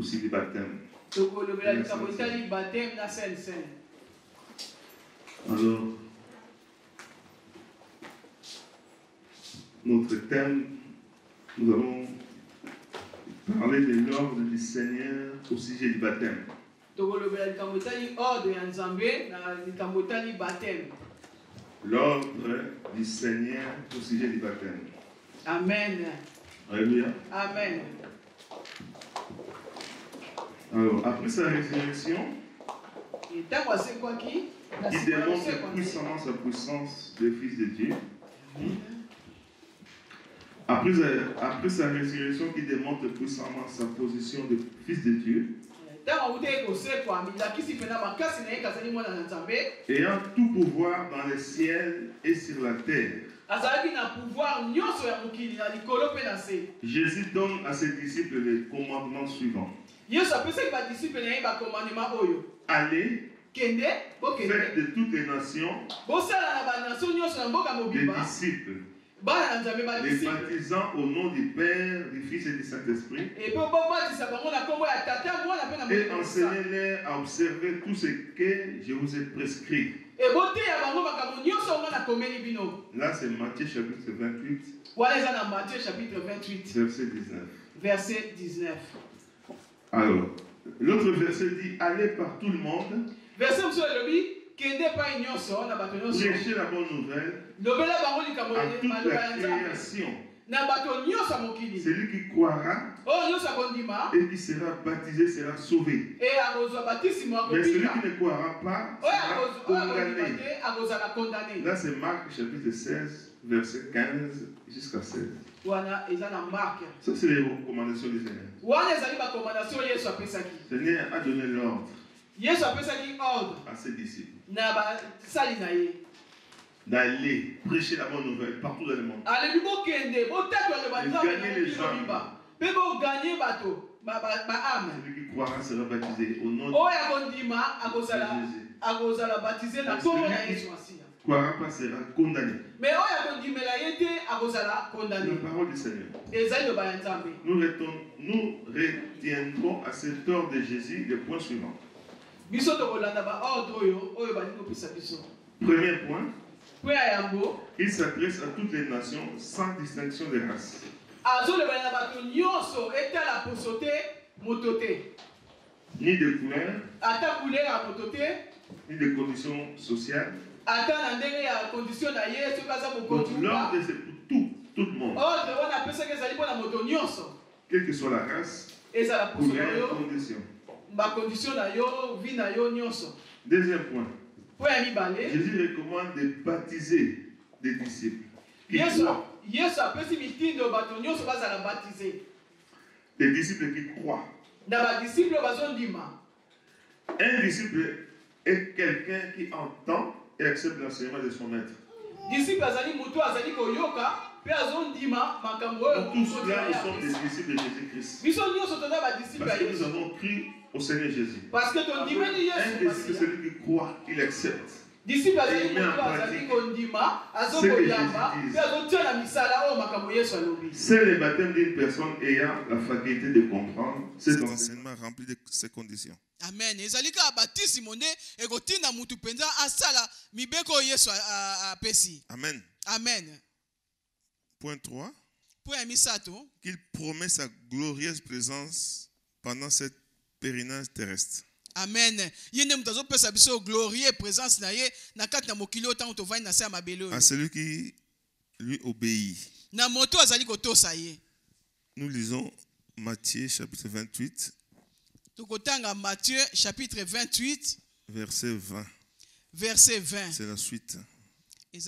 aussi du baptême. Alors, notre thème, nous allons parler de l'ordre du Seigneur au sujet du baptême. L'ordre du Seigneur au sujet du baptême. Amen. Alléluia. Amen. Alors, après sa résurrection, qui démontre puissamment sa puissance de Fils de Dieu, après sa résurrection qui démontre puissamment sa position de Fils de Dieu, ayant tout pouvoir dans le ciel et sur la terre, Jésus donne à ses disciples le commandement suivant. Allez, faites de toutes les nations des disciples, les baptisant au nom du Père, du Fils et du Saint-Esprit, et enseignez-les à observer tout ce que je vous ai prescrit. Là, c'est Matthieu chapitre 28, verset 19. Verset 19. Alors, l'autre verset dit, allez par tout le monde, prêchez la bonne nouvelle à toute la création. Celui qui croira et qui sera baptisé sera sauvé. Mais celui qui ne croira pas sera condamné. Là, c'est Marc chapitre 16, verset 15 jusqu'à 16. Ça, c'est les recommandations du Seigneur. Le Seigneur a donné l'ordre à ses disciples d'aller prêcher la bonne nouvelle partout dans le monde. De gagner les âmes. Celui qui croira sera baptisé au nom de Jésus. Celui qui ne croira pas sera condamné. La parole du Seigneur. Nous retiendrons à cet ordre de Jésus le point suivant. Premier point. Il s'adresse à toutes les nations sans distinction de race. Ni de couleur, ni de conditions sociales. Donc l'ordre c'est pour tout le monde. Quelle que soit la race, couleur, condition. Deuxième point. Jésus recommande de baptiser des disciples. Des disciples qui croient. Un disciple est quelqu'un qui entend et accepte l'enseignement de son maître. Donc tous là, nous sommes des disciples de Jésus-Christ. Parce que nous avons cru au Seigneur Jésus. Un disciple, c'est celui qui croit, il accepte. Et il met en pratique ce que Jésus dit. C'est le baptême d'une personne ayant la faculté de comprendre cet enseignement rempli de ces conditions. Amen. Amen. Amen. Point 3. Qu'il promet sa glorieuse présence pendant cette pèlerinage terrestre. Amen. À celui qui lui obéit. Nous lisons Matthieu chapitre 28. Matthieu chapitre 28. Verset 20. Verset 20. C'est la suite. Et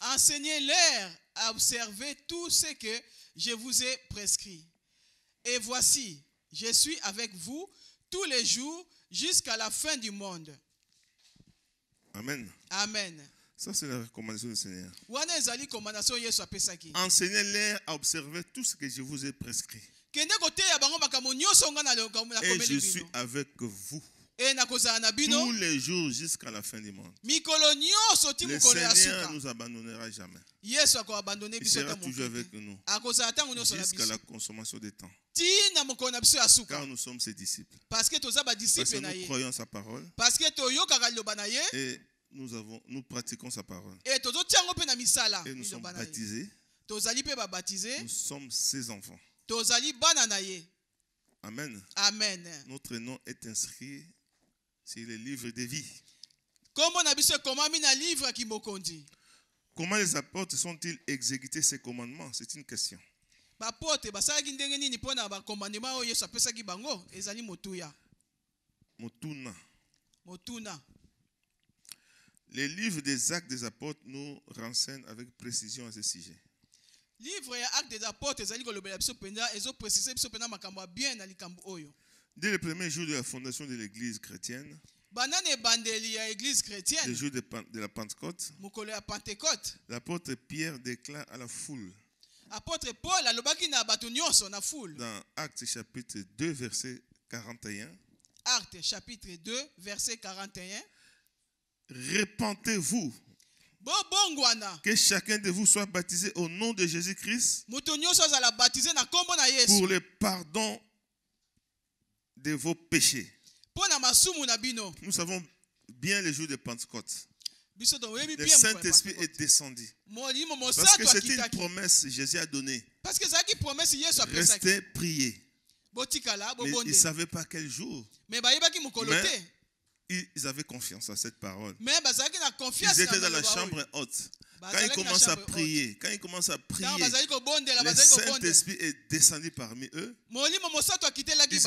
enseignez-leur à observer tout ce que je vous ai prescrit. Et voici, je suis avec vous tous les jours jusqu'à la fin du monde. Amen. Amen. Ça, c'est la recommandation du Seigneur. Enseignez-les à observer tout ce que je vous ai prescrit. Et je suis avec vous tous les jours jusqu'à la fin du monde. Le Seigneur ne nous abandonnera jamais. Il sera toujours avec nous jusqu'à la consommation des temps. Car nous sommes ses disciples. Parce que nous croyons sa parole. Et nous pratiquons sa parole. Et nous sommes baptisés. Nous sommes ses enfants. Amen. Amen. Notre nom est inscrit sur le livre de vie. Comment les apôtres sont-ils exécutés ces commandements? C'est une question. Motuna. Les livres des Actes des apôtres nous renseignent avec précision à ce sujet. Livre et Actes des apôtres, dès le premier jour de la fondation de l'église chrétienne, le jour de la Pentecôte, l'apôtre Pierre déclare à la foule, dans Actes chapitre 2 verset 41, Actes chapitre 2 verset 41, répentez-vous, que chacun de vous soit baptisé au nom de Jésus-Christ pour le pardon de vos péchés. Nous savons bien le jour de Pentecôte. Le Saint-Esprit est descendu. Parce que c'était une promesse que Jésus a donnée. Restez, priez. Mais ils ne savaient pas quel jour. Mais ils avaient confiance à cette parole. Ils étaient dans la chambre haute. Quand ils commencent à prier, le Saint-Esprit est descendu parmi eux. Ils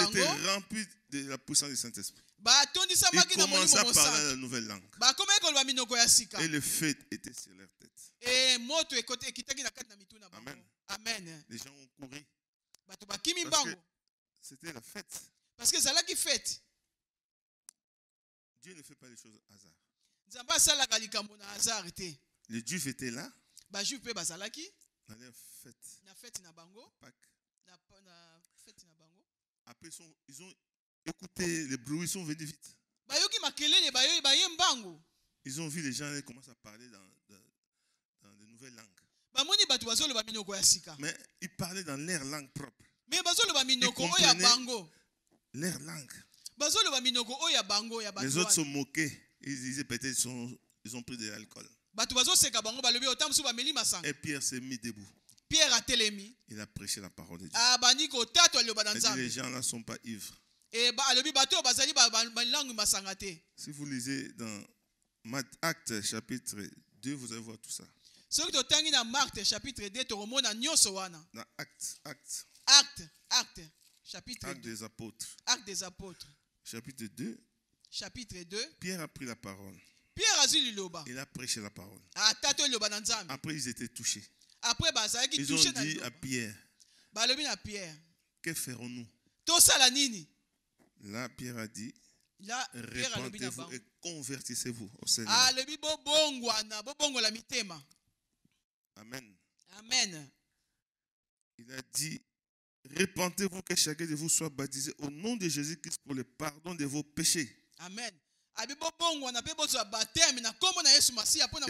étaient remplis de la puissance du Saint-Esprit. Ils commençaient à parler la nouvelle langue. Et le feu était sur leur tête. Amen. Amen. Les gens ont couru. Parce que c'était la fête. Parce que c'est là qui fête. Dieu ne fait pas les choses au hasard. Les Juifs étaient là. Dans leur fête. Pâques. Après, ils ont écouté le bruit, ils sont venus vite. Ils ont vu les gens commencer à parler dans de nouvelles langues. Mais ils parlaient dans leur langue propre. Ils comprenaient leur langue. Les autres se moquaient. Ils disaient peut-être ils ont pris de l'alcool. Et Pierre s'est mis debout. Il a prêché la parole de Dieu. Il dit, les gens là ne sont pas ivres. Si vous lisez dans Actes chapitre 2, vous allez voir tout ça. Dans Actes, chapitre Actes des apôtres. Actes des apôtres. Chapitre 2. Pierre a pris la parole. Il a prêché la parole. Après, ils étaient touchés. Ils ont dit à Pierre, que ferons-nous? Là, Pierre a dit, répentez-vous et convertissez-vous au Seigneur. Amen. Amen. Il a dit, répentez-vous que chacun de vous soit baptisé au nom de Jésus-Christ pour le pardon de vos péchés. Amen. Et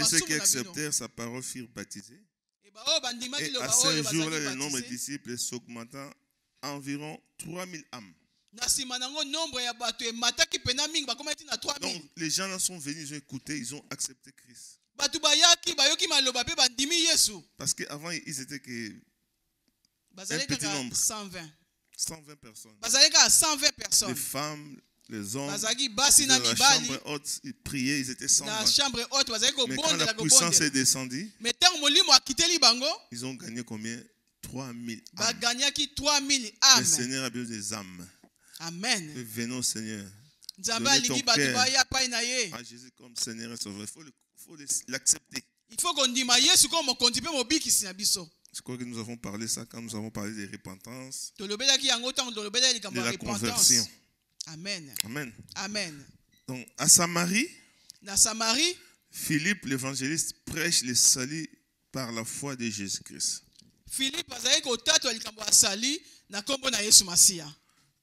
ceux qui acceptèrent sa parole furent baptisés. Et à ce jour-là, le nombre de disciples s'augmentant environ 3000 âmes. Donc les gens là sont venus, ils ont écouté, ils ont accepté Christ. Parce qu'avant, ils étaient que un petit nombre. 120 personnes. 120 personnes. Les femmes, les hommes, dans la chambre haute, ils priaient, ils étaient 120. Mais quand la puissance est descendue, ils ont gagné combien? 3000 âmes. Le Seigneur a besoin des âmes. Amen. Venons au Seigneur. Donnez ton cœur à Jésus comme Seigneur et Sauveur. Il faut l'accepter. Je crois que nous avons parlé ça quand nous avons parlé de repentance, de la conversion. Amen. Amen. Amen. Donc, à Samarie, Philippe l'évangéliste prêche le salut par la foi de Jésus-Christ.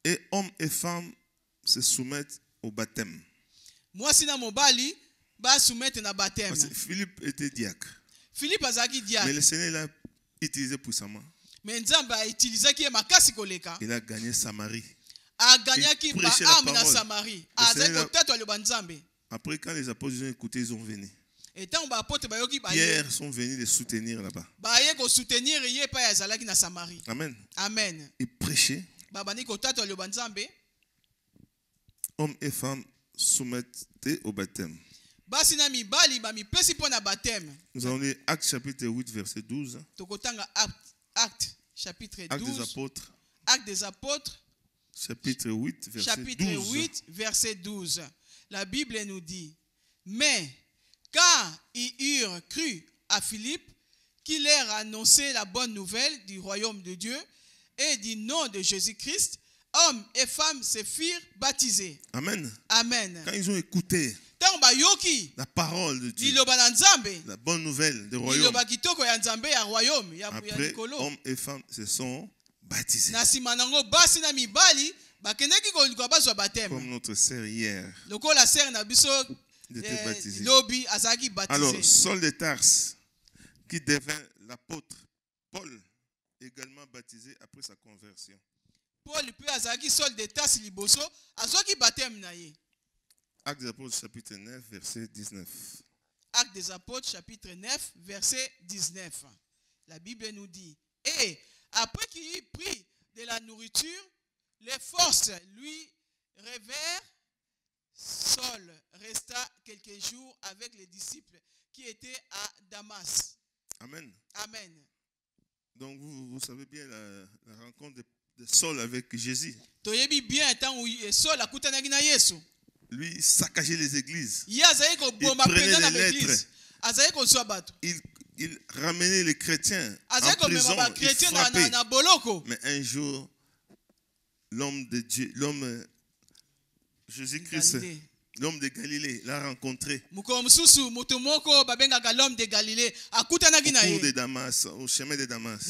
Et hommes et femmes se soumettent au baptême. Moi si na mobali ba soumettre na baptême. Parce que Philippe était diacre. Philippe azaki diacre. Mais le Seigneur l'a utilisé puissamment. Mais Nzambe a utilisé qui makasi koleka. Il a gagné Samarie. A gagné qui ba âme na Samarie. Azaki kotato le banzambe. Après quand les apôtres ont écouté, ils ont venu. Et tant ba apôtres ba yoki ba Pierre sont venus les soutenir là-bas. Ba ye ko soutenir ye pa ya zalaki na Samarie. Amen. Amen. Ils prêchaient. Ba bani kotato le banzambe. Hommes et femmes soumettaient au baptême. Nous allons lire Actes chapitre 8 verset 12. Actes chapitre 12. Actes des apôtres. Actes des apôtres. Chapitre 8 verset chapitre 12. 8 verset 12. La Bible nous dit: mais quand ils eurent cru à Philippe, qui leur annonçait la bonne nouvelle du royaume de Dieu et du nom de Jésus-Christ, hommes et femmes se firent baptisés. Amen. Amen. Quand ils ont écouté la parole de Dieu, la bonne nouvelle du royaume, après, hommes et femmes se sont baptisés. Comme notre sœur hier, il était baptisé. Alors, Saul de Tarse, qui devint l'apôtre, Paul, également baptisé après sa conversion. Paul puis azaki Saul de Tarse liboso azoki baptême na ye. Actes des apôtres chapitre 9 verset 19. Actes des apôtres chapitre 9 verset 19. La Bible nous dit: et après qu'il eut pris de la nourriture, les forces lui revinrent. Saul resta quelques jours avec les disciples qui étaient à Damas. Amen. Amen. Donc vous savez bien la rencontre de Saul avec Jésus. Lui saccageait les églises. Il prenait les lettres. Il ramenait les chrétiens en prison. Il frappait. Mais un jour, l'homme de Dieu, l'homme Jésus-Christ, l'homme de Galilée, l'a rencontré. Au cours de Damas, au chemin de Damas.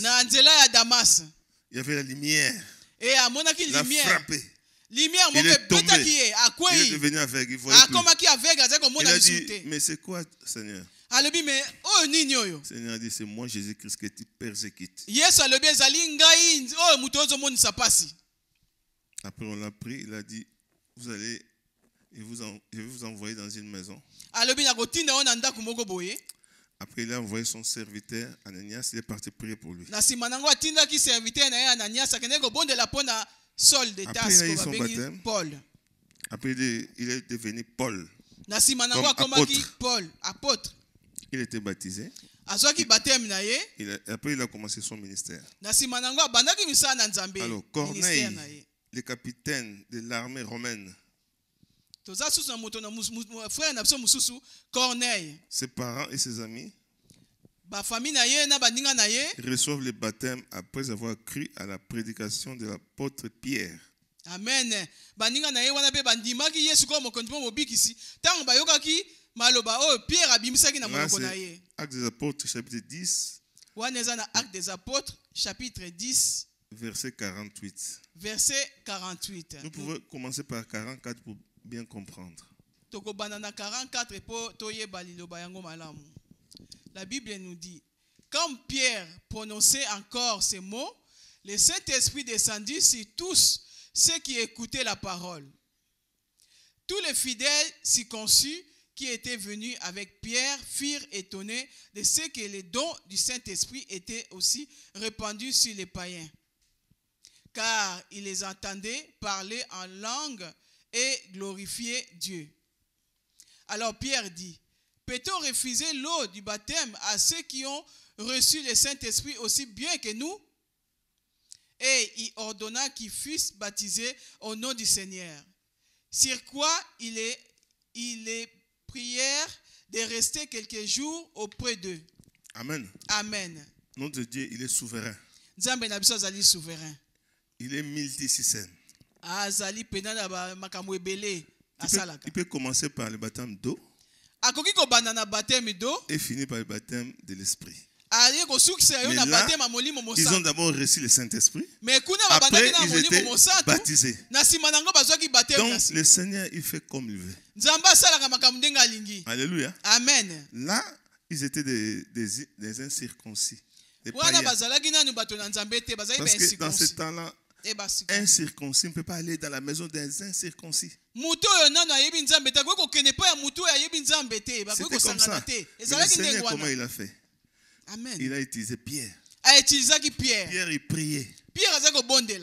Il y avait la lumière. Il a frappé. Il est tombé. Il est devenu aveugle. Il voyait plus. Il a dit: mais c'est quoi, Seigneur? Seigneur a dit: c'est moi Jésus-Christ que tu persécutes. Après on l'a pris, il a dit: vous allez, je vais vous envoyer dans une maison. Après, il a envoyé son serviteur Ananias, il est parti prier pour lui. Après, il a eu son baptême. Après, il est devenu Paul. Comme apôtre. Il était baptisé. Après, il a commencé son ministère. Alors, Corneille, le capitaine de l'armée romaine, ses parents et ses amis reçoivent le baptême après avoir cru à la prédication de l'apôtre Pierre. Amen. Actes des apôtres chapitre 10. Actes des apôtres chapitre 10. Verset 48. Verset 48. Nous pouvons commencer par 44 pour bien comprendre. La Bible nous dit: quand Pierre prononçait encore ces mots, le Saint-Esprit descendit sur tous ceux qui écoutaient la parole. Tous les fidèles circoncis qui étaient venus avec Pierre furent étonnés de ce que les dons du Saint-Esprit étaient aussi répandus sur les païens, car ils les entendaient parler en langue et glorifier Dieu. Alors Pierre dit: peut-on refuser l'eau du baptême à ceux qui ont reçu le Saint-Esprit aussi bien que nous? Et il ordonna qu'ils fussent baptisés au nom du Seigneur. Sur quoi il les prièrent de rester quelques jours auprès d'eux. Amen. Amen. Notre Dieu, il est souverain. Il est multisystème. Il peut commencer par le baptême d'eau et finir par le baptême de l'esprit. Mais là, ils ont d'abord reçu le Saint-Esprit. Après, ils étaient baptisés. Donc, le Seigneur, il fait comme il veut. Alléluia. Amen. Là, ils étaient des incirconcis. Des païens. Parce que dans ce temps-là, un circoncis ne peut pas aller dans la maison des incirconcis. C'était comme ça. Mais le Seigneur, comment il a fait? Amen. Il a utilisé Pierre. Pierre, il priait.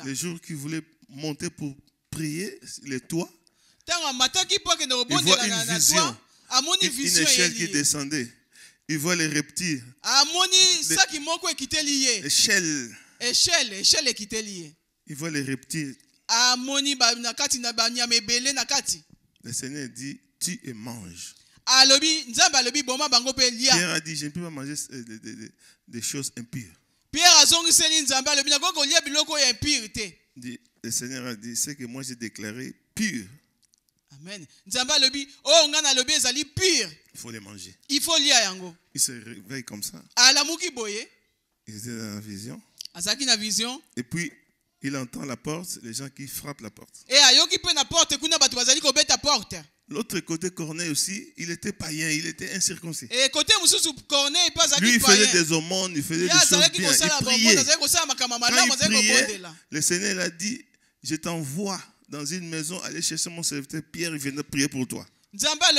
Le jour qu'il voulait monter pour prier, le toit, il voit une vision, une échelle qui descendait. Il voit les reptiles. Échelle. Il voit les reptiles. Le Seigneur dit, tu et mange. Pierre a dit, je ne peux pas manger des choses impures. Le Seigneur a dit, c'est que moi j'ai déclaré pur. Amen. Il faut les manger. Il se réveille comme ça. Il était dans la vision. Et puis, il entend la porte, les gens qui frappent la porte. L'autre côté, Corneille aussi, il était païen, il était incirconcis. Lui, il faisait des aumônes, il faisait des choses bien, il priait. Quand il priait, le Seigneur a dit, je t'envoie dans une maison, aller chercher mon serviteur Pierre, il viendra prier pour toi. Tu vois comment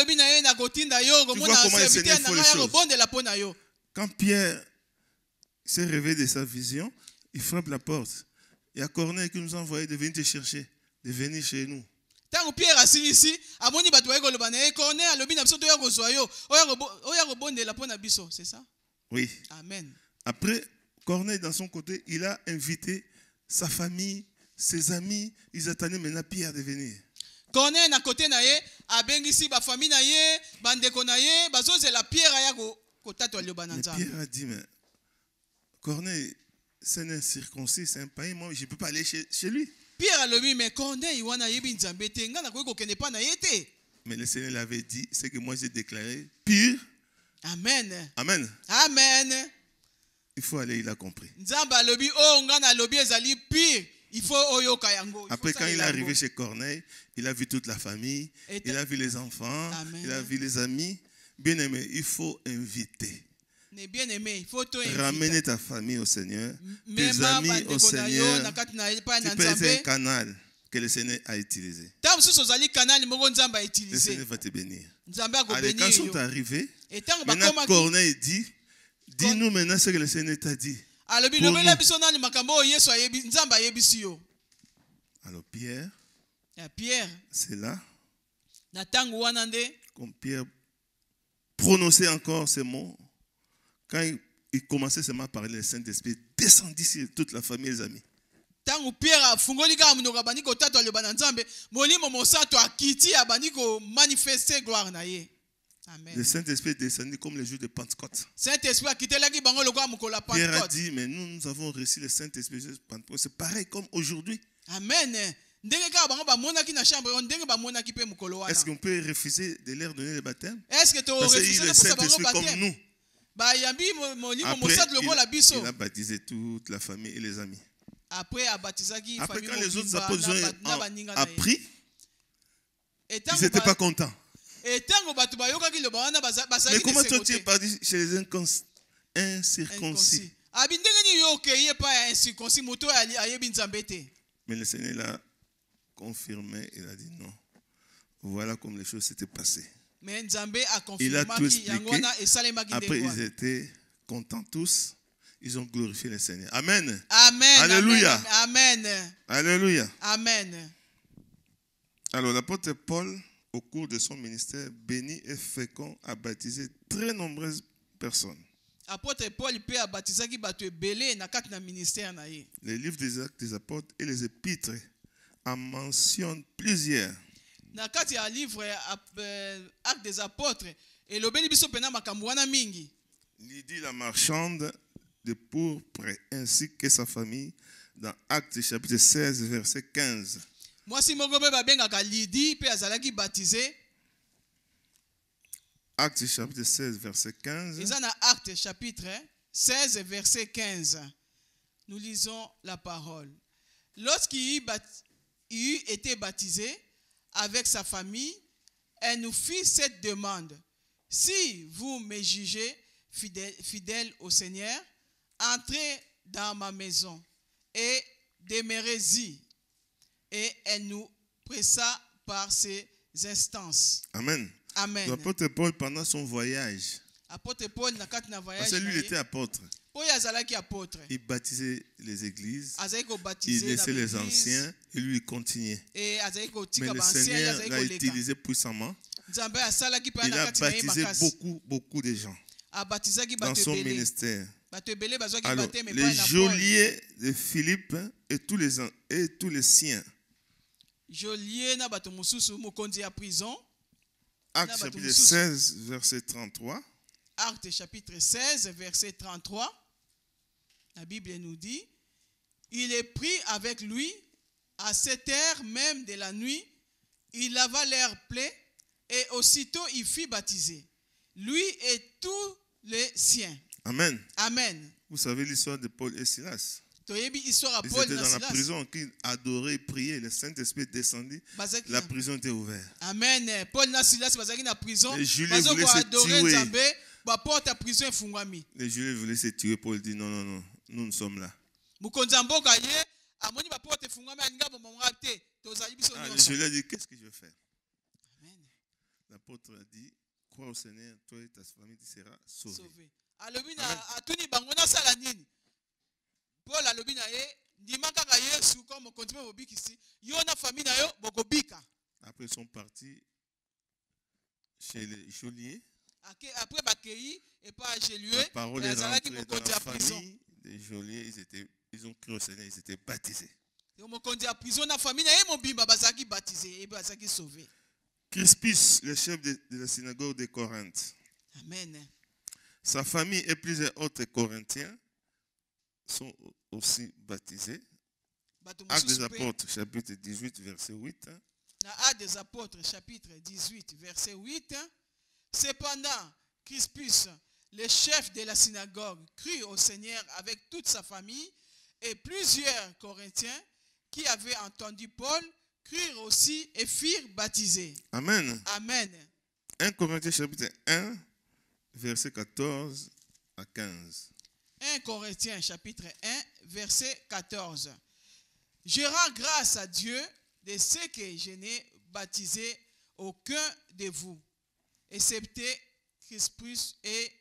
le Seigneur fait les choses. Quand Pierre s'est réveillé de sa vision, il frappe la porte. Il y a Corneille qui nous a envoyé de venir te chercher, de venir chez nous. C'est ça? Oui. Amen. Après, Corneille, dans son côté, il a invité sa famille, ses amis. Ils attendaient maintenant Pierre de venir. Corneille, na côté naye, abengisi ba famille naye, bandeko naye, bazoze la Pierre aya ko tato le bananza. Pierre a dit, mais Corneille, c'est un circoncis, c'est un païen, moi je ne peux pas aller chez lui. Pierre a dit, mais Corneille, wana yebi nzambe te, nga na ko kene pa na yete. Mais le Seigneur l'avait dit, c'est que moi j'ai déclaré pur. Amen. Amen. Amen. Il faut aller, il a compris. Nzamba lobi o nga na lobi ezali pur. Il faut oyoka yango. Après, quand il est arrivé chez Corneille, il a vu toute la famille, il a vu les enfants, Amen. Il a vu les amis. Bien aimé, il faut inviter. Bien aimé, il faut ramener ta famille au Seigneur, tes amis au Seigneur. Tu peux être un canal que le Seigneur a utilisé. Le Seigneur va te bénir. Allez, quand ils sont arrivés, maintenant Corneille dit, dis-nous maintenant ce que le Seigneur t'a dit. Alors Pierre, c'est là, comme Pierre prononçait encore ces mots, quand il commençait seulement à parler, le Saint-Esprit descendit sur toute la famille et les amis. Le Saint-Esprit est descendu comme le jour de Pentecôte. Pierre a dit, mais nous avons reçu le Saint-Esprit de Pentecôte. C'est pareil comme aujourd'hui. Amen. Est-ce qu'on peut refuser de leur donner le baptême? Parce qu'il est le Saint-Esprit comme nous. Après, il a baptisé toute la famille et les amis. Après, quand les autres apôtres ont appris, ils n'étaient pas contents. Mais comment toi tu es parti chez les incirconcis? Mais le Seigneur l'a confirmé, il a dit non. Voilà comme les choses s'étaient passées. Il a tout expliqué. Après, ils étaient contents tous. Ils ont glorifié le Seigneur. Amen. Amen. Alléluia. Amen. Alléluia. Amen. Alors, l'apôtre Paul, au cours de son ministère, béni et fécond, a baptisé très nombreuses personnes. Apôtre Paul a baptisé na ministère. Les livres des Actes des Apôtres et les Épîtres en mentionnent plusieurs. Na kati ya livre Actes des Apôtres et lobeli biso pena makambo wana mingi. Lydie la marchande de pourpre ainsi que sa famille dans Actes chapitre 16 verset 15. Mwasi moko pe babengaka Lydie pe azalaki baptisé. Actes chapitre 16 verset 15. Ils en a Actes chapitre 16, verset 15. Nous lisons la parole. Lorsqu'il eut été baptisé avec sa famille, elle nous fit cette demande. Si vous me jugez fidèle au Seigneur, entrez dans ma maison et demeurez-y. Et elle nous pressa par ses instances. Amen. Amen. L'apôtre Paul, pendant son voyage, apôtre Paul, parce que lui, il était apôtre. Il baptisait les églises, il laissait les anciens et lui, il continuait. Mais le Seigneur l'a utilisé puissamment. Il a baptisé beaucoup de gens dans son ministère. Alors, les geôliers de Philippe et tous les siens. Actes chapitre 16, verset 33. Actes chapitre 16, verset 33. La Bible nous dit, il est pris avec lui à 7 heures même de la nuit. Il lava leurs plaies et aussitôt il fut baptisé. Lui et tous les siens. Amen. Amen. Vous savez l'histoire de Paul et Silas. Ils étaient dans la prison, qui adoraient et priaient. Le Saint-Esprit descendit. La prison était ouverte. Amen. Paul et Silas étaient dans prison. Les Juifs voulaient se tuer. Les Juifs voulaient se tuer. Paul dit non, nous sommes là. Les Juifs dit, qu'est-ce que je vais faire? L'apôtre a dit, crois au Seigneur, toi et ta famille, tu seras sauvé. Paul alobi na ye ndima kaka Yesu comme mokonzi bobikisi yo na famille na yo bokobika. Après ils sont partis chez les geôliers. Après bakei et pas geôlier. La parole est rentrée dans la famille des geôliers, ils ont cru au Seigneur, ils étaient baptisés. Yo mokonzi ya prison na famille na ye mobimba bazaki baptisé et bazaki sauvé. Crispus, le chef de la synagogue de Corinthe. Amen. Sa famille et plusieurs autres Corinthiens sont aussi baptisés. Actes des Apôtres, chapitre 18, verset 8. Actes des Apôtres, chapitre 18, verset 8. Cependant, Crispus, le chef de la synagogue, crut au Seigneur avec toute sa famille, et plusieurs Corinthiens qui avaient entendu Paul crurent aussi et firent baptiser. Amen. Amen. 1 Corinthiens, chapitre 1, verset 14 à 15. 1 Corinthiens chapitre 1 verset 14. Je rends grâce à Dieu de ce que je n'ai baptisé aucun de vous, excepté Crispus et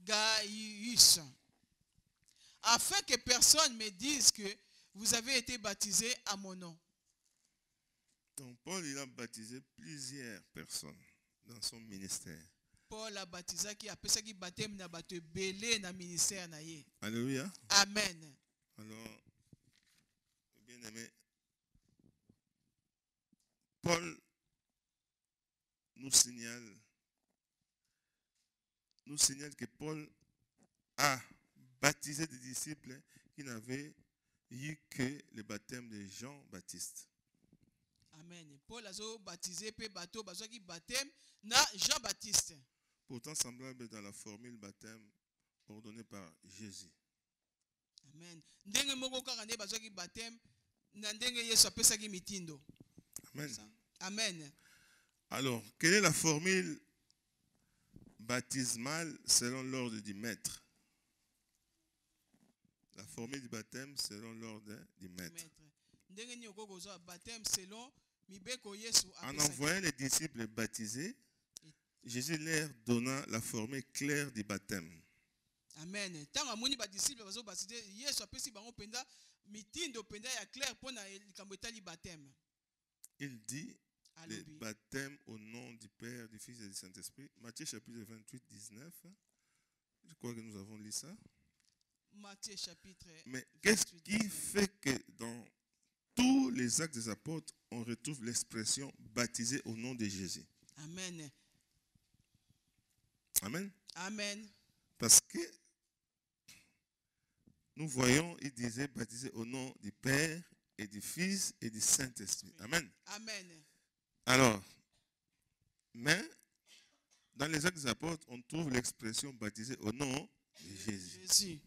Gaius, afin que personne me dise que vous avez été baptisés à mon nom. Donc Paul il a baptisé plusieurs personnes dans son ministère. Paul a baptisé qui a pesé qui baptême na bato belé na ministère na ye. Alléluia. Amen. Alors, bien aimé, Paul nous signale que Paul a baptisé des disciples qui n'avaient eu que le baptême de Jean-Baptiste. Amen. Paul a baptisé pe bateau bazaki baptême na Jean-Baptiste. Pourtant semblable dans la formule baptême ordonnée par Jésus. Amen. Ndenge moko kaka nde bazaki baptême na ndenge Yesu apesaki mitindo. Amen. Amen. Alors, quelle est la formule baptismale selon l'ordre du maître? La formule du baptême selon l'ordre du maître. En envoyant les disciples baptisés, Jésus leur donna la formule claire du baptême. Amen. Il dit le baptême au nom du Père, du Fils et du Saint-Esprit. Matthieu chapitre 28, 19. Je crois que nous avons lu ça. Matthieu chapitre. Mais qu'est-ce qui fait que dans tous les actes des apôtres, on retrouve l'expression baptisé au nom de Jésus? Amen. Amen. Amen. Parce que nous voyons, il disait baptisé au nom du Père et du Fils et du Saint-Esprit. Amen. Amen. Alors, mais dans les actes des apôtres, on trouve l'expression baptisé au nom de Jésus.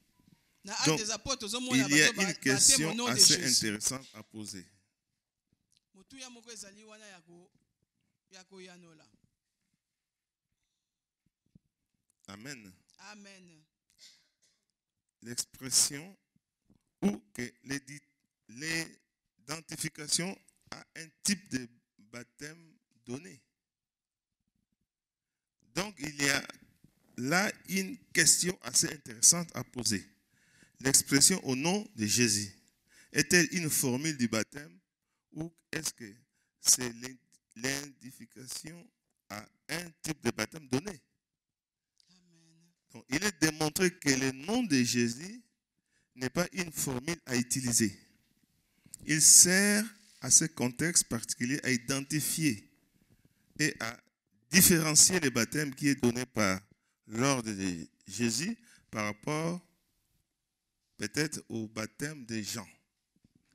Donc, il y a une question assez intéressante à poser. Amen. Amen. L'expression ou que l'identification à un type de baptême donné. Donc, il y a là une question assez intéressante à poser. L'expression au nom de Jésus est-elle une formule du baptême ou est-ce que c'est l'identification à un type de baptême donné? Donc, il est démontré que le nom de Jésus n'est pas une formule à utiliser. Il sert à ce contexte particulier à identifier et à différencier le baptême qui est donné par l'ordre de Jésus par rapport peut-être au baptême des Jean,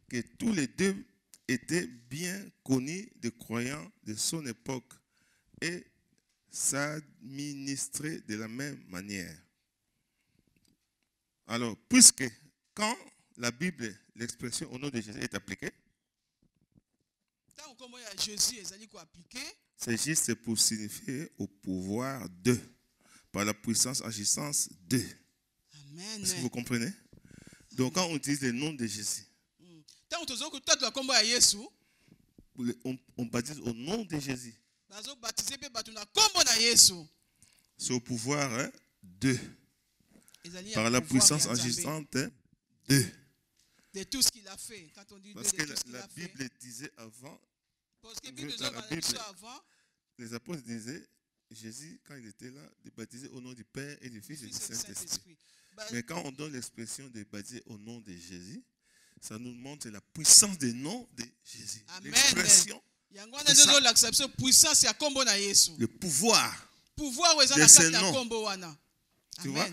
que tous les deux étaient bien connus des croyants de son époque et s'administraient de la même manière. Alors, puisque quand la Bible, l'expression au nom de Jésus est appliquée, c'est juste pour signifier au pouvoir de, par la puissance agissance de. Amen. Est-ce que vous comprenez? Donc quand on utilise le nom de Jésus, on baptise au nom de Jésus. C'est au pouvoir de, par la puissance agissante de. De tout ce qu'il a fait. Quand on dit parce que la Bible disait avant, dans la Bible, les apôtres disaient, Jésus, quand il était là, de baptiser au nom du Père et du Fils et du Saint-Esprit. Mais quand on donne l'expression de baptiser au nom de Jésus, ça nous montre la puissance du nom de Jésus. L'expression, le pouvoir de ce nom. Tu vois?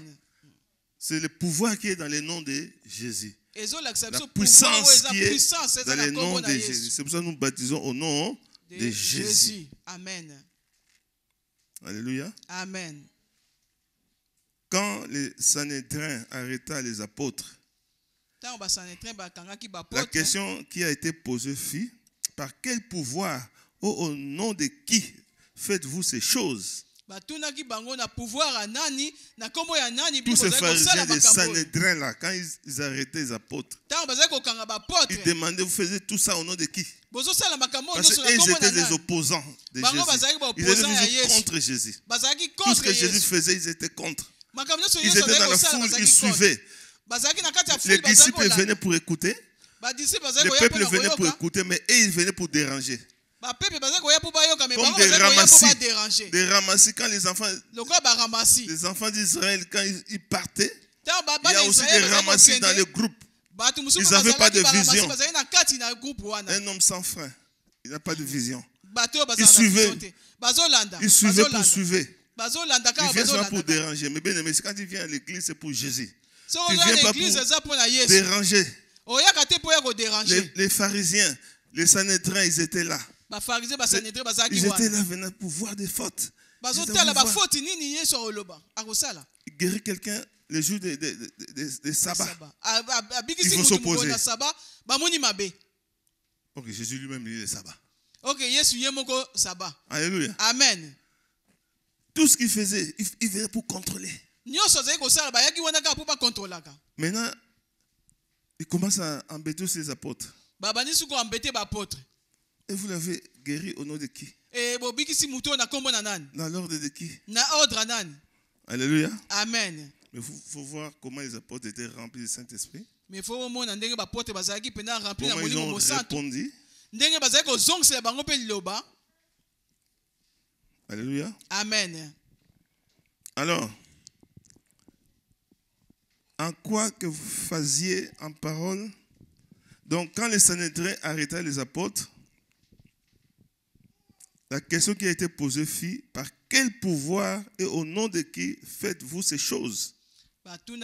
C'est le pouvoir qui est dans le nom de Jésus. La puissance qui est dans le nom de Jésus. C'est pour ça que nous baptisons au nom de Jésus. Amen. Alléluia. Amen. Quand le Sanhédrin arrêta les apôtres, la question qui a été posée fut, par quel pouvoir, au nom de qui faites-vous ces choses? Tous ces pharisiens de Sanhédrin là, quand ils arrêtaient les apôtres, ils demandaient, vous faisiez tout ça au nom de qui? Parce qu'ils étaient des opposants de Jésus. Ils étaient toujours contre Jésus. Tout ce que Jésus faisait, ils étaient contre. Ils étaient dans la foule, ils suivaient. Les disciples venaient pour écouter. Le peuple venait pour écouter, mais eux, ils venaient pour déranger. Comme des ramassis quand les enfants d'Israël, quand ils partaient, il y a aussi des ramassis dans le groupe. Ils n'avaient pas de vision. Un homme sans frein, il n'a pas de vision. Il suivait pour suivre. Il vient seulement pour déranger. Mais bien aimé, quand il vient à l'église, c'est pour Jésus. Tu ne viens pas pour déranger. Les pharisiens, les Sanhédrins, ils étaient là. Ils étaient là venant pour voir des fautes. Il guérit quelqu'un le jour de sabbat. Il faut s'opposer. Ok, Jésus lui-même lit le sabbat. Alléluia. Amen. Tout ce qu'il faisait, il venait pour contrôler. Maintenant, il commence à embêter ses apôtres. Et vous l'avez guéri au nom de qui? Dans l'ordre de qui? Alléluia. Amen. Mais il faut voir comment les apôtres étaient remplis du Saint-Esprit. Comment ils ont répondu. Alléluia. Amen. Alors, en quoi que vous faisiez en parole? Donc, quand les Sanhédrins arrêtaient les apôtres, la question qui a été posée fut, par quel pouvoir et au nom de qui faites-vous ces choses? Voyez-vous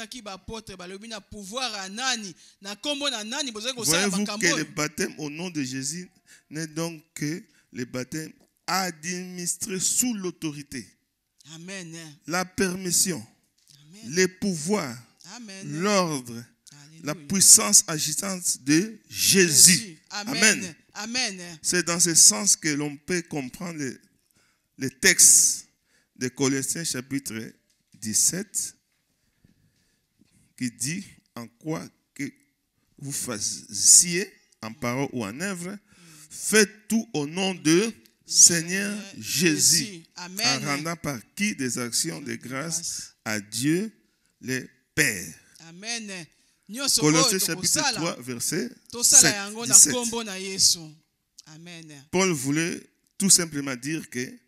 que le baptême au nom de Jésus n'est donc que le baptême administré sous l'autorité. Amen. La permission les pouvoirs, l'ordre, la puissance agissante de Jésus. Amen. Amen. C'est dans ce sens que l'on peut comprendre les textes de Colossiens chapitre 17 qui dit en quoi que vous fassiez en parole ou en œuvre, faites tout au nom de Seigneur Jésus, en rendant par qui des actions de grâce à Dieu le Père. Amen. Colossiens chapitre 3 verset 7, 17. Amen. Paul voulait tout simplement dire que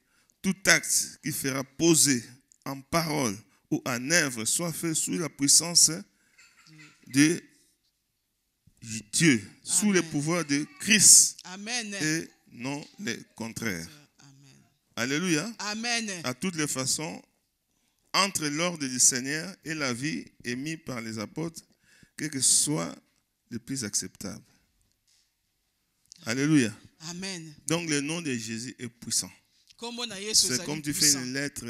tout acte qui fera poser en parole ou en œuvre soit fait sous la puissance de Dieu, sous le pouvoir de Christ. Amen. Et non le contraire. Amen. Alléluia. Amen. À toutes les façons, entre l'ordre du Seigneur et la vie émise par les apôtres, quel que soit le plus acceptable. Alléluia. Amen. Donc le nom de Jésus est puissant. C'est comme tu fais une lettre,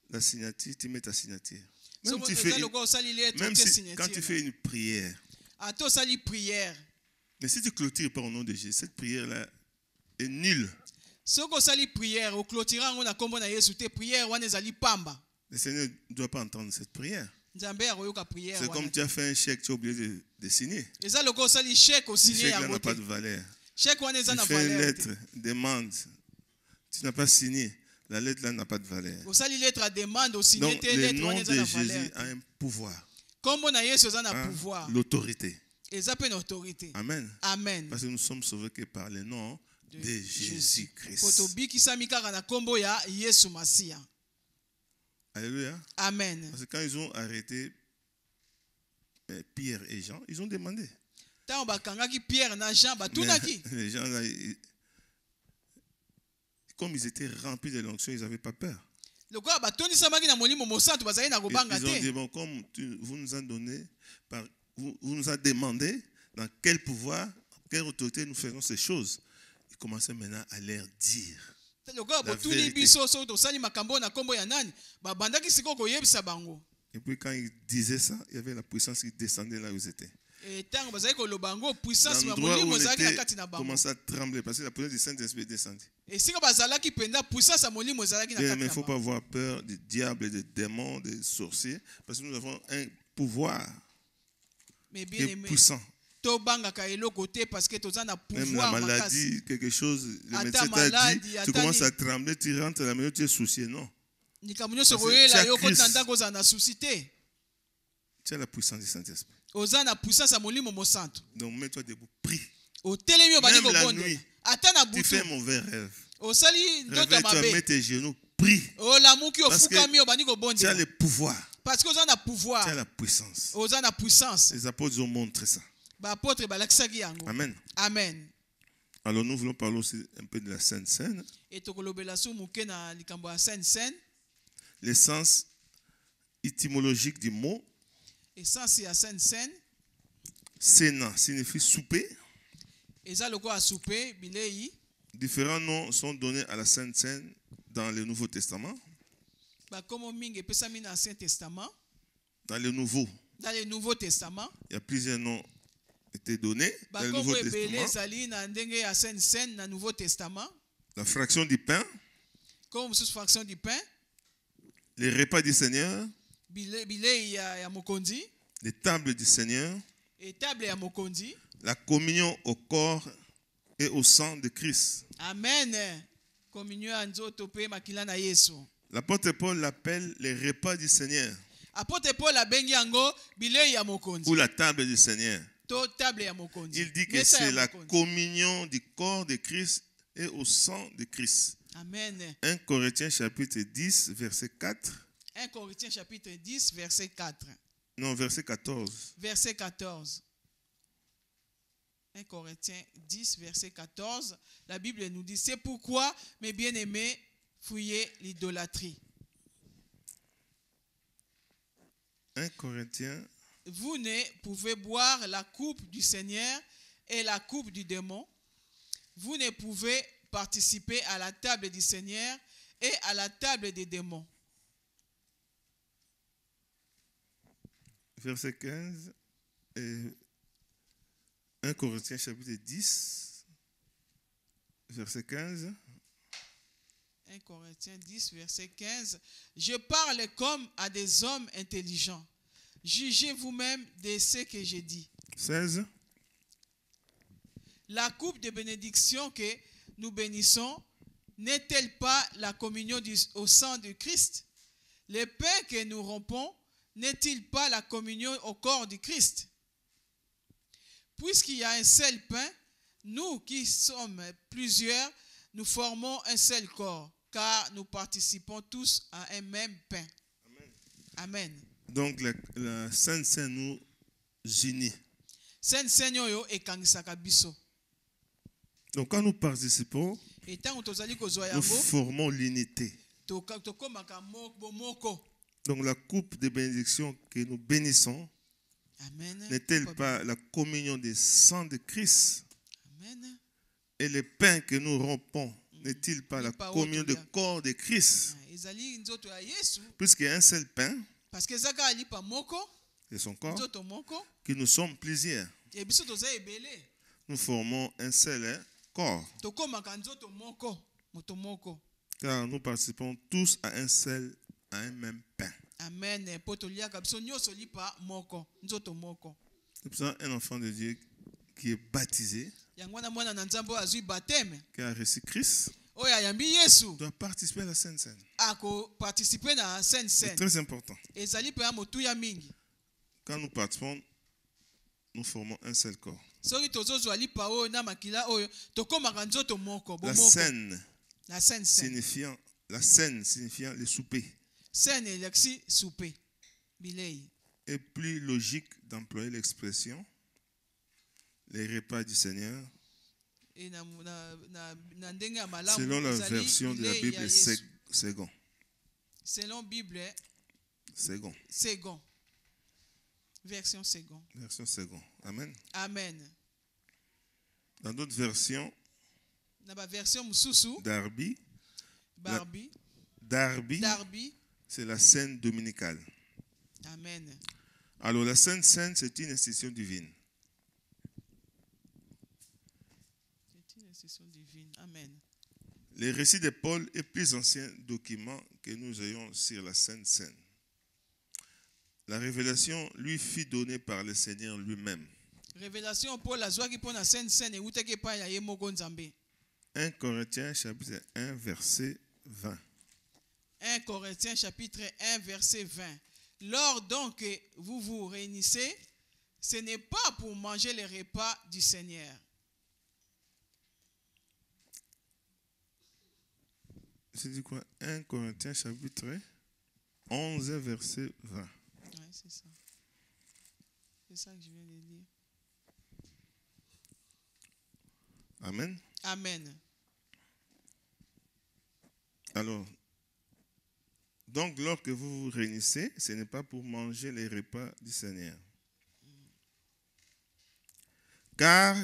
la signature, tu mets ta signature. Même, quand tu fais une prière. Mais si tu clôtures pas au nom de Jésus, cette prière-là est nulle. Le Seigneur ne doit pas entendre cette prière. C'est comme tu as fait un chèque, tu as oublié de signer. Le chèque n'a pas de valeur. Tu fais une lettre, demande, tu n'as pas signé. La lettre là n'a pas de valeur. Donc le nom de Jésus a un pouvoir. L'autorité. Amen. Amen. Parce que nous sommes sauvés que par le nom de Jésus-Christ. Alléluia. Amen. Parce que quand ils ont arrêté Pierre et Jean, ils ont demandé. Les gens là, comme ils étaient remplis de l'onction, ils n'avaient pas peur. Ils ont dit, bon, comme vous nous avez donné, vous nous avez demandé dans quel pouvoir, quelle autorité nous faisons ces choses. Ils commençaient maintenant à leur dire la vérité. Et puis quand ils disaient ça, il y avait la puissance qui descendait là où ils étaient. L'endroit où on était commençait à trembler parce que la puissance du Saint-Esprit est descendue. Mais il ne faut pas avoir peur du diable, des démons, des sorciers, parce que nous avons un pouvoir qui est puissant. Même la maladie, quelque chose, le médecin t'a dit, tu commences à trembler, tu rentres à la maison, tu es soucié. Non. Tu as la puissance du Saint-Esprit. Donc mets-toi debout, prie. Même la nuit, tu fais un mauvais rêve. Réveille-toi, mets tes genoux, prie. Parce que tu as le pouvoir. Tu as la puissance. Les apôtres ont montré ça. Amen. Amen. Alors nous voulons parler aussi un peu de la Sainte Seine. Le sens étymologique du mot. Sénat signifie souper. Différents noms sont donnés à la Sainte Seine dans le Nouveau Testament. Dans le Nouveau Testament, il y a plusieurs noms qui étaient donnés dans le Nouveau Testament. La fraction du pain. Les repas du Seigneur. Les tables du Seigneur. La communion au corps et au sang de Christ. Amen. L'apôtre Paul l'appelle les repas du Seigneur. Ou la table du Seigneur. Il dit que c'est la communion du corps de Christ et au sang de Christ. Amen. 1 Corinthiens chapitre 10, verset 4. 1 Corinthiens chapitre 10, verset 4. Non, verset 14. Verset 14. 1 Corinthiens 10, verset 14. La Bible nous dit, c'est pourquoi, mes bien-aimés, fuyez l'idolâtrie. 1 Corinthiens. Vous ne pouvez boire la coupe du Seigneur et la coupe du démon. Vous ne pouvez participer à la table du Seigneur et à la table des démons. verset 15 et 1 Corinthiens chapitre 10, verset 15. 1 Corinthiens 10, verset 15. Je parle comme à des hommes intelligents. Jugez vous-même de ce que j'ai dit. 16. La coupe de bénédiction que nous bénissons n'est-elle pas la communion au sang de Christ? Le pain que nous rompons n'est-il pas la communion au corps du Christ? Puisqu'il y a un seul pain, nous qui sommes plusieurs, nous formons un seul corps, car nous participons tous à un même pain. Amen. Donc la Sainte Seine nous unit. Donc quand nous participons, nous formons l'unité. Donc la coupe de bénédiction que nous bénissons n'est-elle pas la communion du sang de Christ? Amen. Et le pain que nous rompons n'est-il pas la communion du corps de Christ? Puisqu'il y a un seul pain, et son corps, que nous sommes plusieurs, nous formons un seul corps. Car nous participons tous à un même pain. Amen. C'est pour ça un enfant de Dieu qui est baptisé, qui a reçu Christ, doit participer à la Sainte Seine. C'est très important. Quand nous participons, nous formons un seul corps. La scène signifiant le souper. Est plus logique d'employer l'expression les repas du Seigneur selon la version de la Bible second. Selon Bible second. Version second. Version second. Amen. Amen. Dans d'autres versions, Darby, c'est la scène dominicale. Amen. Alors la Sainte Seine, c'est une institution divine. C'est une institution divine. Amen. Les récits de Paul est le plus ancien document que nous ayons sur la Sainte Seine. La révélation lui fut donnée par le Seigneur lui-même. Révélation Paul la joie qui prend la Sainte Seine et où t'es pas y a moko nzambe. 1 Corinthiens chapitre 1 verset 20. 1 Corinthiens chapitre 1 verset 20. Lors donc que vous vous réunissez, ce n'est pas pour manger les repas du Seigneur. C'est dit quoi? 1 Corinthiens chapitre 11 verset 20. Oui, c'est ça. C'est ça que je viens de dire. Amen. Amen. Alors, donc, lorsque vous vous réunissez, ce n'est pas pour manger les repas du Seigneur. Car,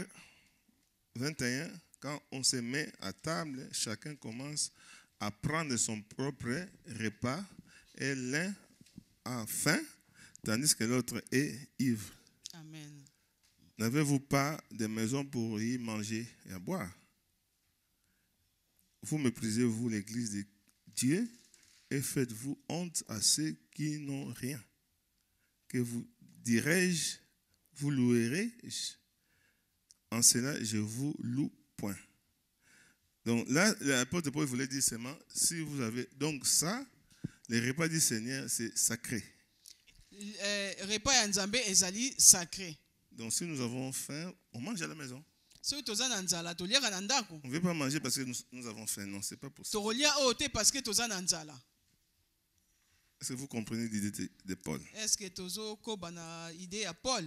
21, quand on se met à table, chacun commence à prendre son propre repas et l'un a faim, tandis que l'autre est ivre. Amen. N'avez-vous pas de maison pour y manger et à boire? Vous méprisez-vous l'église de Dieu et faites-vous honte à ceux qui n'ont rien. Que vous dirai-je, vous louerai-je? En cela, je vous loue point. Donc là, l'apôtre Paul voulait dire seulement, si vous avez... Donc ça, les repas du Seigneur, c'est sacré. Repas nzambe ezali sacré. Donc si nous avons faim, on mange à la maison. On ne veut pas manger parce que nous avons faim. Non, c'est pas possible. Est-ce que vous comprenez l'idée de Paul? Est-ce que tozo kobana idée à Paul?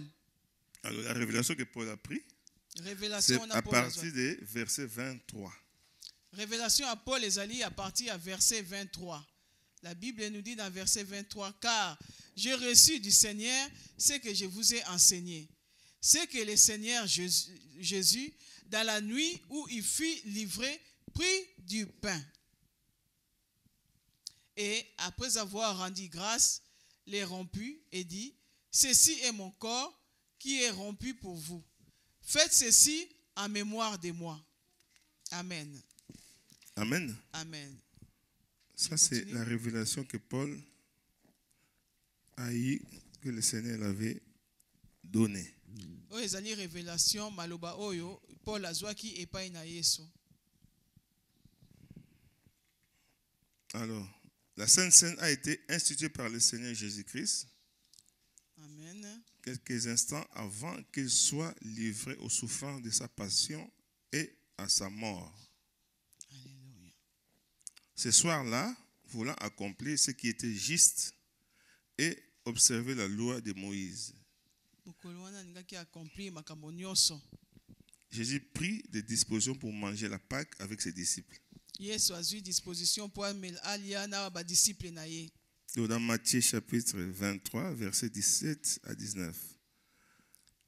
Alors la révélation que Paul a pris, c'est à partir de verset 23. Révélation à Paul ezali à partir à verset 23. La Bible nous dit dans verset 23, car j'ai reçu du Seigneur ce que je vous ai enseigné. C'est que le Seigneur Jésus, dans la nuit où il fut livré, prit du pain. Et après avoir rendu grâce, les romput et dit, ceci est mon corps qui est rompu pour vous. Faites ceci en mémoire de moi. Amen. Amen. Amen. Ça, c'est la révélation que Paul a eu, que le Seigneur l'avait donnée. Révélation maloba oyo Paul azwaki epai na Yesu. Alors, la Sainte Seine a été instituée par le Seigneur Jésus-Christ. Amen. Quelques instants avant qu'il soit livré aux souffrances de sa passion et à sa mort. Alléluia. Ce soir-là, voulant accomplir ce qui était juste et observer la loi de Moïse, Jésus prit des dispositions pour manger la Pâque avec ses disciples. Dans Matthieu chapitre 23, versets 17 à 19.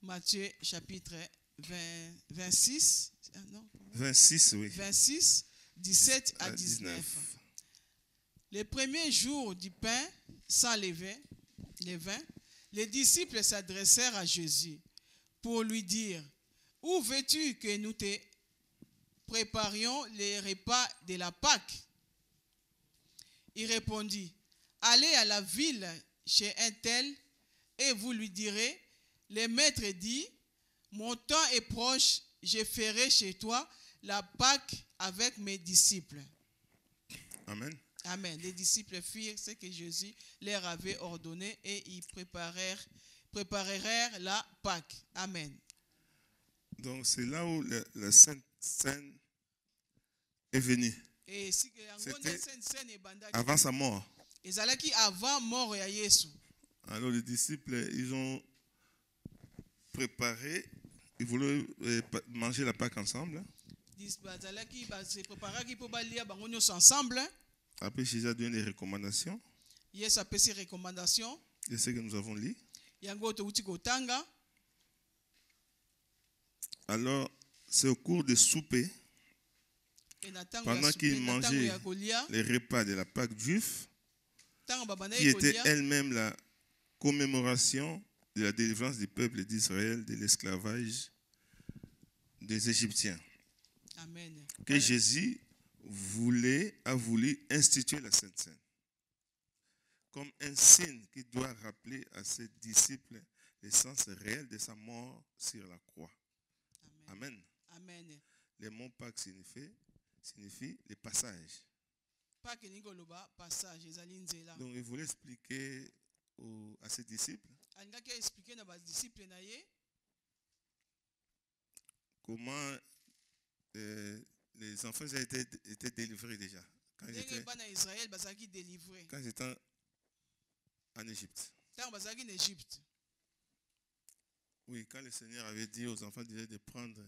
Matthieu chapitre 26, non, 26, oui. 26, 17 à 19. Le premier jour du pain sans levain, les disciples s'adressèrent à Jésus pour lui dire: où veux-tu que nous te préparions les repas de la Pâque? Il répondit: allez à la ville chez un tel et vous lui direz: le maître dit, mon temps est proche, je ferai chez toi la Pâque avec mes disciples. Amen. Amen. Les disciples firent ce que Jésus leur avait ordonné et ils préparèrent la Pâque. Amen. Donc c'est là où la Sainte Seine est venue. C'était avant sa mort. Alors les disciples, ils ont préparé, ils voulaient manger la Pâque ensemble. Après, Jésus a donné des recommandations. Et ce que nous avons lu. Alors, c'est au cours des soupers, pendant qu'ils mangeaient les repas de la Pâque juive, qui était elle-même la commémoration de la délivrance du peuple d'Israël de l'esclavage des Égyptiens. Amen. Que Jésus a voulu instituer la Sainte Seine comme un signe qui doit rappeler à ses disciples l'essence réelle de sa mort sur la croix. Amen. Amen. Le mot Pâques signifie le passage. Donc il voulait expliquer à ses disciples comment les enfants étaient délivrés déjà. Quand ils étaient en Égypte. Oui, quand le Seigneur avait dit aux enfants de prendre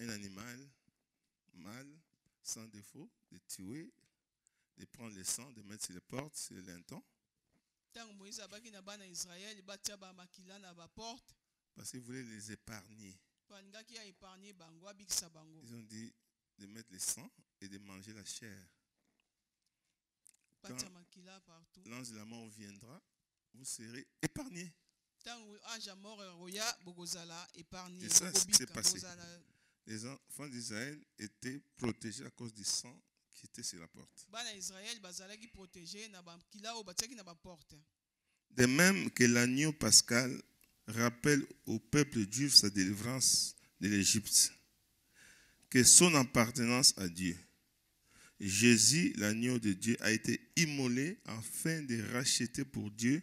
un animal mâle, sans défaut, de tuer, de prendre le sang, de mettre sur les portes, sur les lintons. Parce qu'ils voulaient les épargner. Ils ont dit de mettre le sang et de manger la chair. Quand l'ange de la mort viendra, vous serez épargnés. Et ça, c'est ce qui s'est passé. Les enfants d'Israël étaient protégés à cause du sang qui était sur la porte. De même que l'agneau pascal rappelle au peuple juif sa délivrance de l'Égypte, que son appartenance à Dieu. Jésus, l'agneau de Dieu, a été immolé afin de racheter pour Dieu,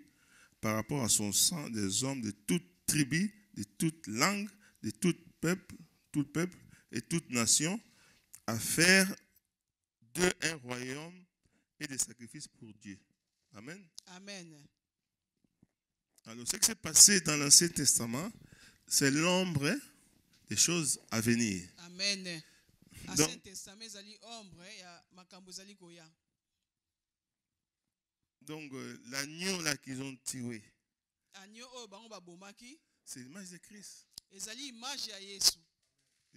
par rapport à son sang, des hommes de toute tribu, de toute langue, de tout peuple et toute nation, à faire d'eux un royaume et des sacrifices pour Dieu. Amen. Amen. Alors, ce qui s'est passé dans l'Ancien Testament, c'est l'ombre des choses à venir. Amen. Donc l'agneau là qu'ils ont tué, c'est l'image de Christ. C'est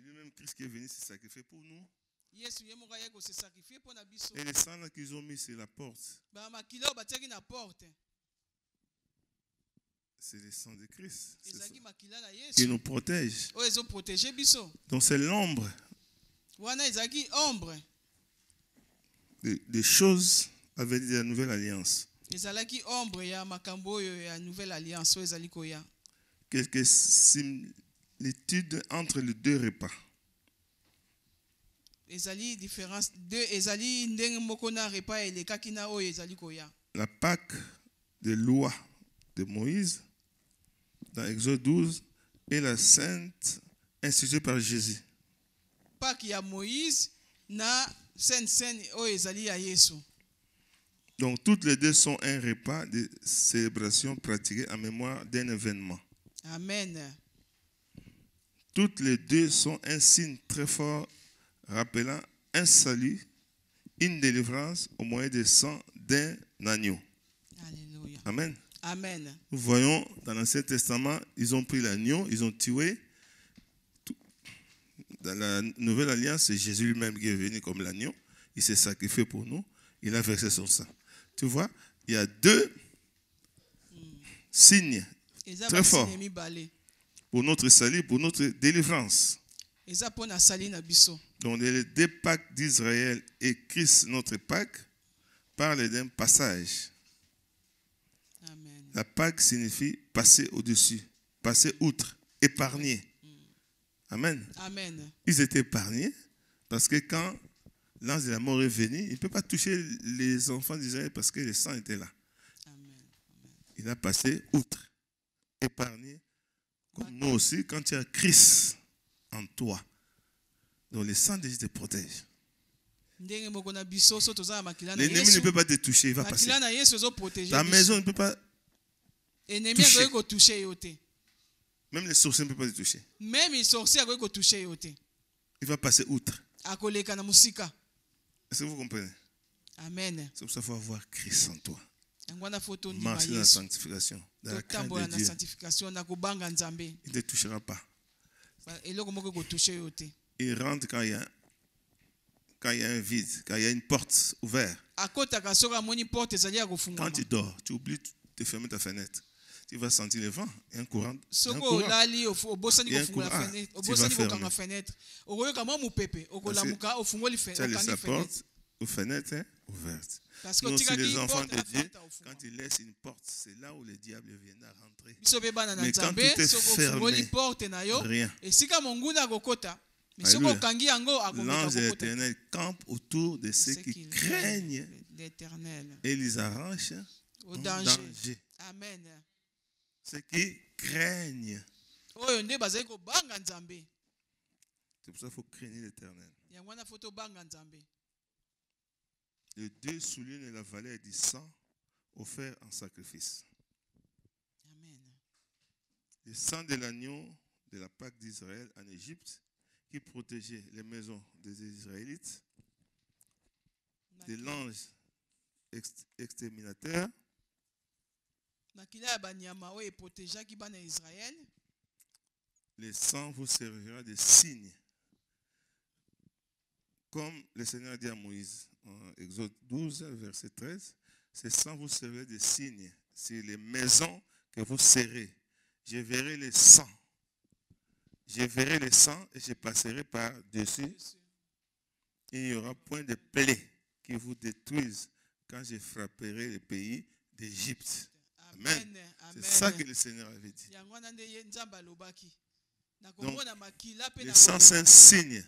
lui-même Christ qui est venu se sacrifier pour nous. Et le sang là qu'ils ont mis sur la porte, C'est le sang de Christ qui nous protège. Donc c'est l'ombre des choses à venir de la nouvelle alliance. Quelques similitudes entre les deux repas. La Pâque de loi de Moïse dans Exode 12 et la sainte instituée par Jésus. Donc toutes les deux sont un repas de célébration pratiqué en mémoire d'un événement. Amen. Toutes les deux sont un signe très fort rappelant un salut, une délivrance au moyen du sang d'un agneau. Alléluia. Amen. Amen. Nous voyons dans l'Ancien Testament, ils ont pris l'agneau, ils ont tué. Dans la Nouvelle Alliance, c'est Jésus lui-même qui est venu comme l'agneau. Il s'est sacrifié pour nous. Il a versé son sang. Tu vois, il y a deux signes très forts pour notre salut, pour notre délivrance. Donc les deux Pâques d'Israël et Christ, notre Pâque, parlent d'un passage. Amen. La Pâque signifie passer au-dessus, passer outre, épargner. Amen. Amen. Ils étaient épargnés parce que quand l'ange de la mort est venu, il ne peut pas toucher les enfants d'Israël parce que le sang était là. Amen. Il a passé outre, épargné. Comme nous aussi, quand tu as Christ en toi, donc le sang de Jésus te protège. L'ennemi ne peut pas te toucher, il va passer. Ta maison ne peut pas toucher. Même les sorciers ne peuvent pas te toucher. Il va passer outre. Est-ce que vous comprenez? Amen. C'est pour ça qu'il faut avoir Christ en toi. Marcher dans la sanctification, dans la crainte de Dieu. Il ne te touchera pas. Il rentre quand il y a un vide, quand il y a une porte ouverte. Quand tu dors, tu oublies de fermer ta fenêtre. Tu vas sentir le vent, il y a un courant. Tu vas fermer. Tu as laissé la porte aux fenêtres ouvertes. Nous aussi, les enfants de Dieu, quand ils laissent une porte, c'est là où le diable viendra rentrer. Mais quand tout est fermé, rien. L'ange de l'Éternel campe autour de ceux qui craignent et les arrache au danger. Amen. Ceux qui craignent. C'est pour ça qu'il faut craindre l'Éternel. Les deux soulignent la valeur du sang offert en sacrifice. Amen. Le sang de l'agneau de la Pâque d'Israël en Égypte qui protégeait les maisons des Israélites de l'ange exterminateur. Le sang vous servira de signe. Comme le Seigneur a dit à Moïse en Exode 12, verset 13, ce sang vous servira de signe sur les maisons que vous serrez. Je verrai le sang. Je verrai le sang et je passerai par-dessus. Il n'y aura point de plaie qui vous détruise quand je frapperai le pays d'Égypte. Amen. C'est ça que le Seigneur avait dit. Donc, le sang, c'est un signe.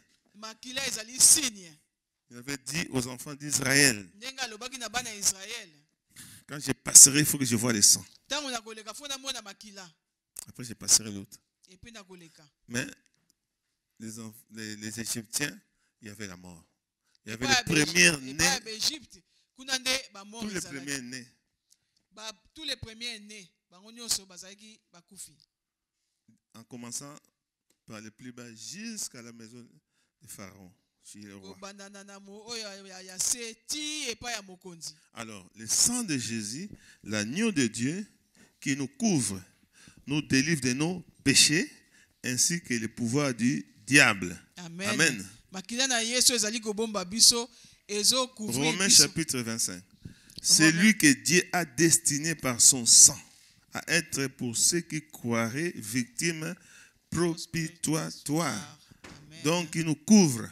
Il avait dit aux enfants d'Israël, quand je passerai, il faut que je voie le sang. Après, je passerai l'autre. Mais les Égyptiens, il y avait la mort. Il y avait les premiers nés. Tous les premiers nés. En commençant par le plus bas jusqu'à la maison de Pharaon, chez le roi. Alors, le sang de Jésus, l'agneau de Dieu qui nous couvre, nous délivre de nos péchés ainsi que le pouvoir du diable. Amen. Amen. Romains chapitre 25. C'est lui que Dieu a destiné par son sang à être pour ceux qui croiraient victimes propitiatoires. Donc il nous couvre.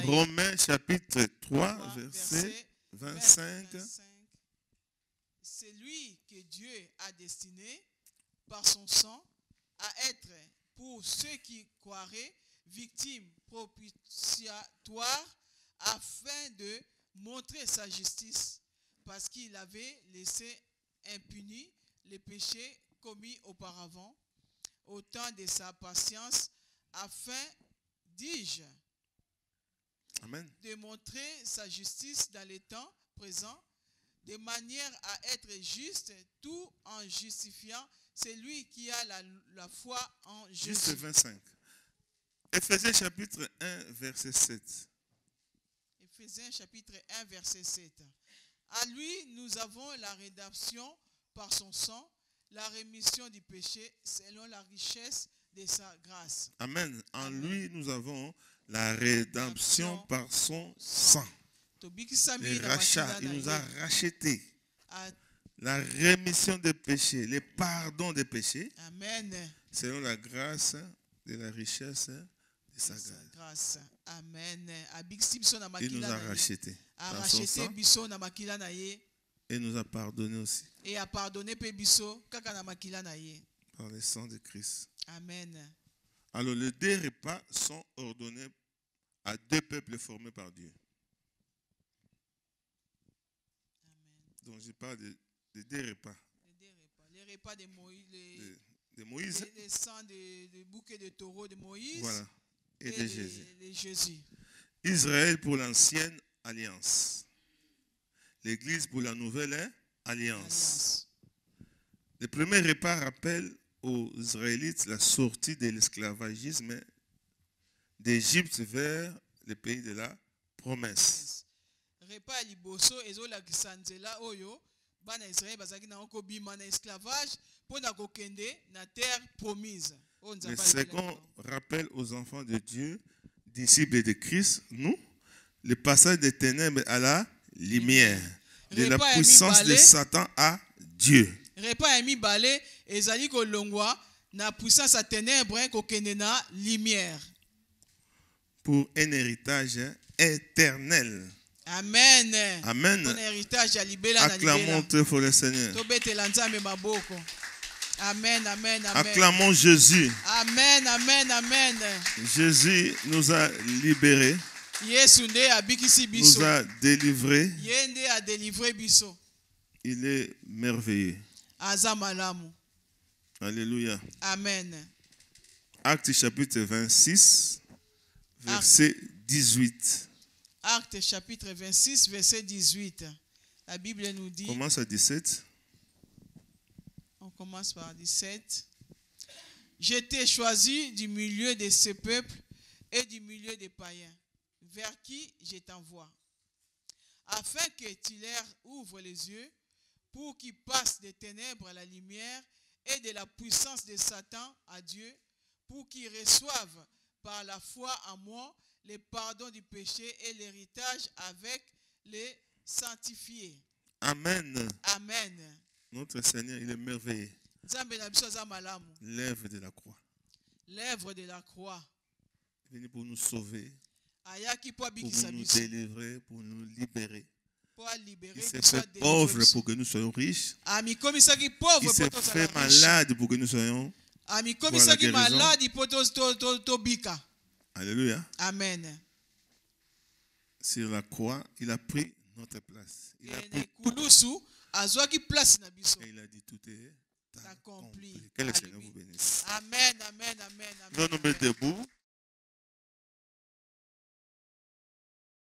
Romains chapitre 3, verset 25. C'est lui que Dieu a destiné par son sang à être pour ceux qui croiraient victimes propitiatoires afin de montrer sa justice parce qu'il avait laissé impunis les péchés commis auparavant au temps de sa patience afin, dis-je, Amen, de montrer sa justice dans les temps présents de manière à être juste tout en justifiant celui qui a la foi en Jésus. Juste 25. Éphésiens chapitre 1, verset 7. Éphésiens chapitre 1, verset 7. À lui, nous avons la rédemption par son sang, la rémission du péché selon la richesse de sa grâce. Amen. En lui, nous avons la rédemption par son sang. Le rachat, il nous a rachetés. La rémission des péchés, le pardon des péchés. Amen. Selon la grâce de la richesse de sa grâce. Amen. Il nous a rachetés par son sang. Et nous a pardonné aussi. Et a pardonné par le sang de Christ. Amen. Alors les deux repas sont ordonnés à deux peuples formés par Dieu. Donc je parle de deux repas. Les repas de Moïse. De Moïse. Les sangs de bouquets de taureaux de Moïse. Voilà. Et de Jésus. Jésus. Israël pour l'ancienne alliance. L'Église pour la nouvelle alliance. Le premier repas rappelle aux Israélites la sortie de l'esclavagisme d'Égypte vers le pays de la promesse. Repas liboso ezolakisa nzela oyo bana Israël bazaki na okobima na esclavage pona kokende na terre promise. Le second rappelle aux enfants de Dieu, disciples de Christ, nous, le passage des ténèbres à la lumière, de la puissance de Satan à Dieu. Repas emi balé ezali kolongwa na puissance à ténèbres kokende na lumière. Pour un héritage éternel. Amen. Amen. Ton héritage à libéla. Acclamons très fort le Seigneur. Amen, amen, amen. Acclamons Jésus. Amen, amen, amen. Jésus nous a libérés. Nous a délivrés. Il est merveilleux. Alléluia. Amen. Actes chapitre 26, verset 18. Actes chapitre 26, verset 18. La Bible nous dit... On commence à 17. On commence par 17. J'étais choisi du milieu de ce peuple et du milieu des païens, vers qui je t'envoie, afin que tu leur ouvres les yeux, pour qu'ils passent des ténèbres à la lumière et de la puissance de Satan à Dieu, pour qu'ils reçoivent par la foi en moi le pardon du péché et l'héritage avec les sanctifiés. Amen. Amen. Notre Seigneur, il est merveilleux. L'œuvre de la croix. L'œuvre de la croix. Il est venu pour nous sauver, pour nous délivrer, pour nous libérer. Il s'est fait pauvre pour que nous soyons riches. Il s'est fait malade pour que nous soyons. Alléluia. Amen. Sur la croix, il a pris notre place. Il a pris et il a dit tout est accompli. Que le Seigneur vous bénisse. Amen, amen, amen. Nous nous mettons debout.